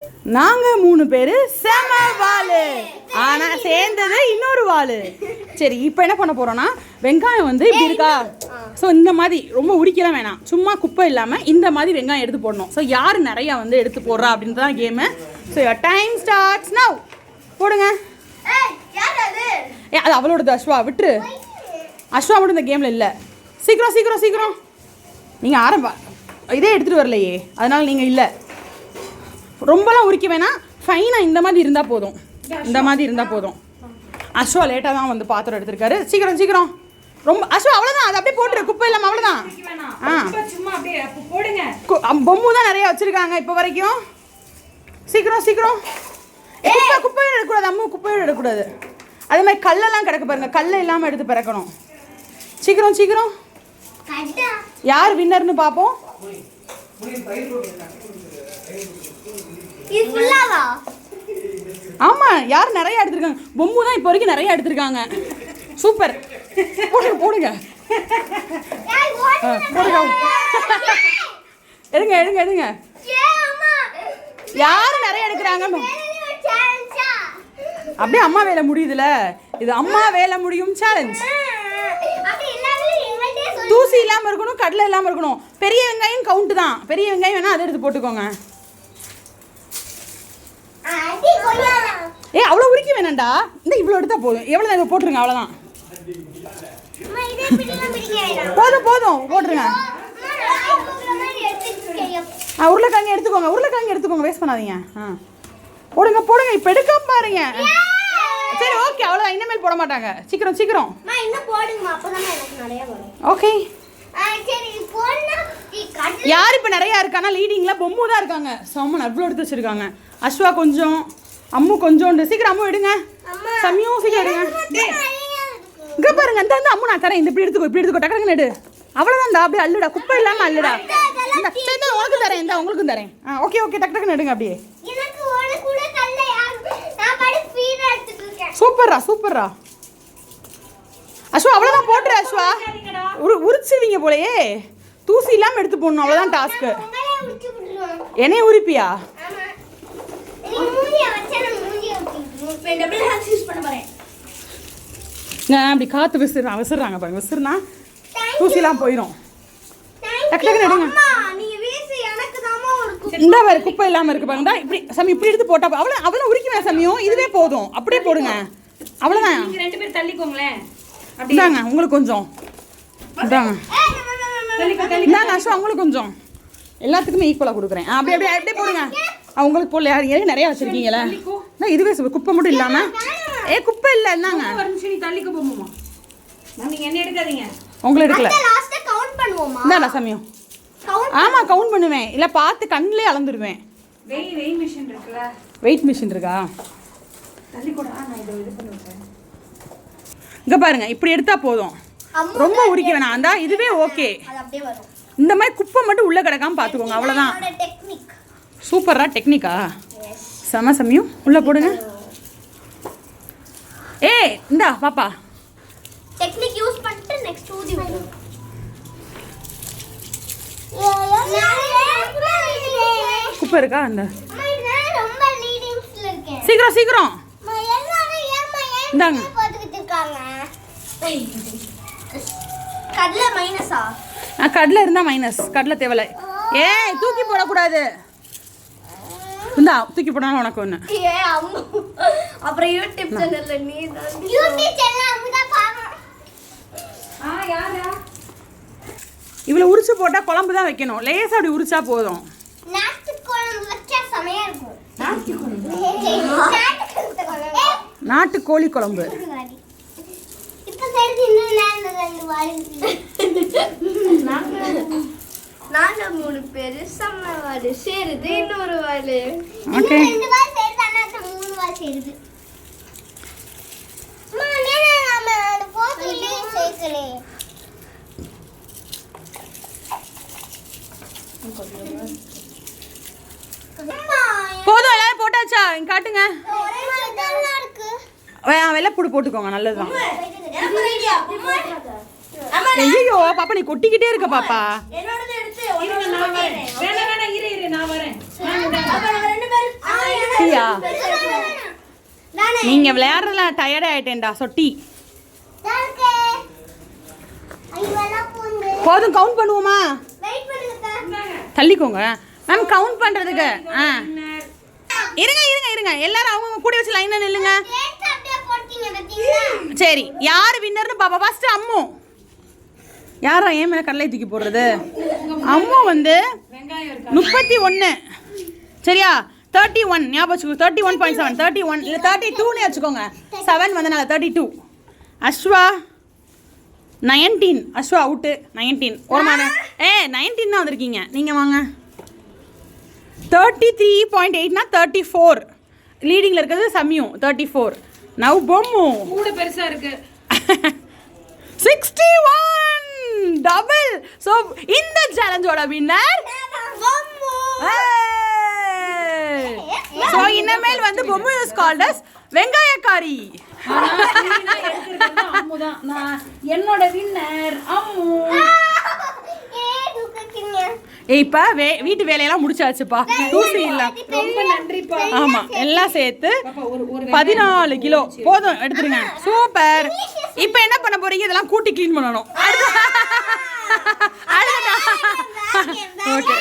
நாங்க 3 பேரு செம வாளு, ஆனா சேர்ந்தது இன்னொரு வாளு. சரி, இப்போ என்ன பண்ண போறோம்னா வெங்காயம் வந்து இப்படி இருக்கா. ஸோ இந்த மாதிரி ரொம்ப உரிக்கலாம் வேணாம், சும்மா குப்பை இல்லாமல் இந்த மாதிரி வெங்காயம் எடுத்து போடணும். ஸோ யார் நிறையா வந்து எடுத்து போடுறா அப்படின்னு தான் game. So time starts now. போடுங்க. அது அவளோடது. அஸ்வா விட்டுரு. அஸ்வா மட்டும் இந்த கேமில் இல்லை. சீக்கிரம் சீக்கிரம் சீக்கிரம். நீங்கள் ஆரம்பா இதே எடுத்துகிட்டு வரலையே, அதனால் நீங்கள் இல்லை. ரொம்பலாம் உரிக்க வேணாம், ஃபைனாக இந்த மாதிரி இருந்தால் போதும். இந்த மாதிரி இருந்தால் போதும். அஸ்வா லேட்டாக தான் வந்து பாத்திரம் எடுத்திருக்காரு. சீக்கிரம் சீக்கிரம். ரொம்ப அஸ்வா அவ்வளோதான், அது அப்படியே போட்டுரு, குப்பை இல்லாமல் அவ்வளோதான். சும்மா அப்படியே போடுங்க. பொம்மை தான் நிறைய வச்சுருக்காங்க இப்போ வரைக்கும். சீக்கிரம் சீக்கிரம். குப்பையோடு எடுக்கக்கூடாது அம்மா, குப்பையோடு எடுக்கக்கூடாது. அதே மாதிரி கல்லெல்லாம் கிடக்க பாருங்க, கல்லை இல்லாமல் எடுத்து பிறக்கணும். சீக்கிரம் சீக்கிரம். யார் வின்னர்னு பார்ப்போம். ஆமா, யார் நிறைய எடுத்திருக்காங்க. பொம்மை தான் இப்போ வரைக்கும் நிறைய எடுத்திருக்காங்க. சூப்பர். போடுங்க போடுங்க போடுங்க. எடுங்க எடுங்க எடுங்க. யார் நிறைய எடுக்கிறாங்க. அப்படியே அம்மா வேலை முடியுதுல, இது அம்மா வேலை முடியும் சேலஞ்ச். தூசி இல்லாமல் இருக்கணும், கடலை இல்லாமல் இருக்கணும். பெரிய வெங்காயம் கவுண்ட் தான், பெரிய வெங்காயம் வேணா அதை எடுத்து போட்டுக்கோங்க. அவ்வளோ உரிக்க வேணாண்டா, இந்த இவ்வளோ எடுத்தா போதும். எவ்வளோ தான் போட்டுருங்க, அவ்வளோதான். போதும் போதும் போட்டுருங்க. உருளைக்கிழங்கு எடுத்துக்கோங்க, உருளைக்கிழங்கு எடுத்துக்கோங்க, வேஸ்ட் பண்ணாதீங்க. போடுங்க போடுங்க. இப்போ எடுக்க பாருங்க. சரி ஓகே, அவ்வளோதான், இனிமேல் போட மாட்டாங்க. சீக்கிரம் சீக்கிரம். ஓகே. யார் இப்போ நிறையா இருக்கானா லீடிங்கில் பொம்மை தான் இருக்காங்க. சமன் அவ்வளோ எடுத்து வச்சுருக்காங்க. அஸ்வா கொஞ்சம், அம்மு கொஞ்சோண்டு. சீக்கிரம் அம்மு எடுங்க. சமயம் சீக்கிரம் எடுங்க. இங்கே பாருங்க, இந்த வந்து அம்மு நான் தரேன். இந்த இப்படி எடுத்துக்கோ, இப்படி எடுத்துக்கோ, டக்குன்னு எடு. அவ்வளோதான்டா, அப்படியே அள்ளுடா, குப்பை இல்லாமல் அள்ளுடா. இந்த உனக்கும் தரேன், இந்த உங்களுக்கும் தரேன். ஓகே ஓகே, டக்கு டக்குன்னு எடுங்க அப்படியே. சூப்பர்ரா சூப்பர்ரா. அஸ்வா அவ்வளோதான் போட்டுரு. அஸ்வா உரிச்சுவீங்க போலயே, தூசி இல்லாமல் எடுத்து போடணும், அவ்வளோதான் டாஸ்க்கு. என்னைய உரிப்பியா? நான் அப்படி காற்று விசிறாங்க பாருங்க, விசிறுனா தூசிலாம் போயிடும். டக்கு டக்குன்னு எடுங்க. இந்த மாதிரி குப்பை இல்லாமல் இருக்கு பாருங்க. இப்படி சமயம் இப்படி எடுத்து போட்டா அவ்வளோ உரிக்குவேன் சமயம். இதுவே போதும், அப்படியே போடுங்க, அவ்வளோதான். நீங்க 2 பேர் தள்ளிக்கோங்களேன். இந்தாங்க உங்களுக்கு கொஞ்சம். இந்தாங்க இந்தாங்க அஸ்வா உங்களுக்கு கொஞ்சம். எல்லாத்துக்குமே ஈக்குவலாக கொடுக்குறேன். அப்படியே அப்படியே அப்படியே போடுங்க. அவங்களுக்கு போடல, யாரும் நிறையா வச்சுருக்கீங்களே. இதுவே குப்பை மட்டும் இல்லாமல். குப்பை இல்லை, என்னங்க தள்ளிக்க போமா. நீங்க என்ன எடுக்காதீங்க, உங்களை எடுக்கல. இந்தாடா சமயம். ஆமாம் கவுண்ட் பண்ணுவேன், இல்லை பார்த்து கண்ணிலே அளந்துடுவேன். வெயிட் மிஷின் இருக்குல்ல, வெயிட் மிஷின் இருக்கா? தள்ளிக்கூடா, நான் இதை இது பண்ணி விட்டேன். இங்கே பாருங்க, இப்படி எடுத்தால் போதும், ரொம்ப உரிக்க வேணாம். அந்த இதுவே ஓகே. இந்த மாதிரி குப்பை மட்டும் உள்ளே கிடக்காம பார்த்துக்கோங்க, அவ்வளோதான். சூப்பரா டெக்னிக்கா. செம சமயம். உள்ளே போடுங்க. இந்தா பாப்பா டெக்னிக் யூஸ் பண்ணிட்டு நெக்ஸ்ட் ஊதி விடுங்க. குப்பை இருக்கா? அந்த ரொம்ப லீடிங்ஸ்ல இருக்கேன். சீக்கிரம் சீக்கிரம். இந்தாங்க. கடலை மைனஸா? கடலை இருந்தால் மைனஸ், கடலை தேவலை. தூக்கி போடக்கூடாது. இந்தா தூக்கி போடணும் உனக்கு ஒன்று. அப்புறம் யூடியூப் சேனல்ல நீ தான் யூடியூப் சேனல் அமுதா பாரு. யாரா இவ்வளோ உரிச்சு போட்டால் குழம்பு தான் வைக்கணும், லேசாக அப்படி உரிச்சா போதும். நாட்டு குழம்பு வச்சா செமையா இருக்கும். நாட்டு கோழி குழம்பு. இப்போ சரி இன்னும் 2 வாரி. நாங்க 3 பேர் சமவாடு சேருது, இன்னொரு வாரி. ஓகே 2 வாரி சேருது, அண்ணா 3 வாரி சேருது. அம்மா நேனா நாம போகிலே சேக்கலே. போதும், எல்லாரும் போட்டாச்சா? இங்க காட்டுங்க. ஒரே மாதிரி தான் இருக்கு. வெள்ளைப்பூடு போட்டுக்கோங்க, நல்லதுதான். ஐயோ பாப்பா, நீ கொட்டிக்கிட்டே இருக்க பாப்பா. என்னோடது எடுத்து வேணா இரு நான் வரேன். அப்ப 2 பேரும் சரியா நானே நீங்க விளையாடுறதுல டயர்ட் ஆயிட்டேன்டா சொட்டி. தாக்கே ஐயோ போந்து போதும் கவுண்ட் பண்ணுவோமா? வெயிட் பண்ணுங்க தள்ளிக்கோங்க மேம் கவுண்ட் பண்றதுக்கு. இருங்க இருங்க இருங்க எல்லாரும் அவங்க கூட வச்சு லைன்ல நில்லுங்க. டேட் அப்படியே போட்டீங்க பாத்தீங்களா? சரி யார் வின்னர்னு பாப்பா. ஃபர்ஸ்ட் அம்மு. யாரா ஏன் மேல கடலை தூக்கி போடுறது? அம்மு வந்து 31 சரியா 31 ஞாபகம் வச்சுக்கோ. 31.7 31 இல்லை 32ன்னு வச்சுக்கோங்க. 7 வந்தனால 32. அஸ்வா 19. அஸ்வா அவுட்டு 19. ஒரு மாதிரி 19 தான் வந்திருக்கீங்க. நீங்கள் வாங்க 33.8னா 34. லீடிங்கில் இருக்கிறது சம்யூ 34. நவ் பொம்மு கூட பெருசா இருக்கு 61 டபுள். ஸோ இந்த சேலஞ்சோட வின்னர் பொம்மு ஸோ இனிமேல் வந்து பொம்மு இஸ் கால்ட் அஸ் வெங்காயக்காரி. அம்முதான். நான் என்னோட வின்னர் அம்மு. தூக்குறீங்க இப்போ வீட்டு வேலையெல்லாம் முடிச்சாச்சுப்பா. தூசி இல்லை. ரொம்ப நன்றிப்பா. ஆமா எல்லாம் சேர்த்து பாப்பா ஒரு 14 கிலோ போதும் எடுத்துருங்க. சூப்பர். இப்போ என்ன பண்ண போறீங்க? இதெல்லாம் கூட்டி க்ளீன் பண்ணணும். அடுத்த ஓகே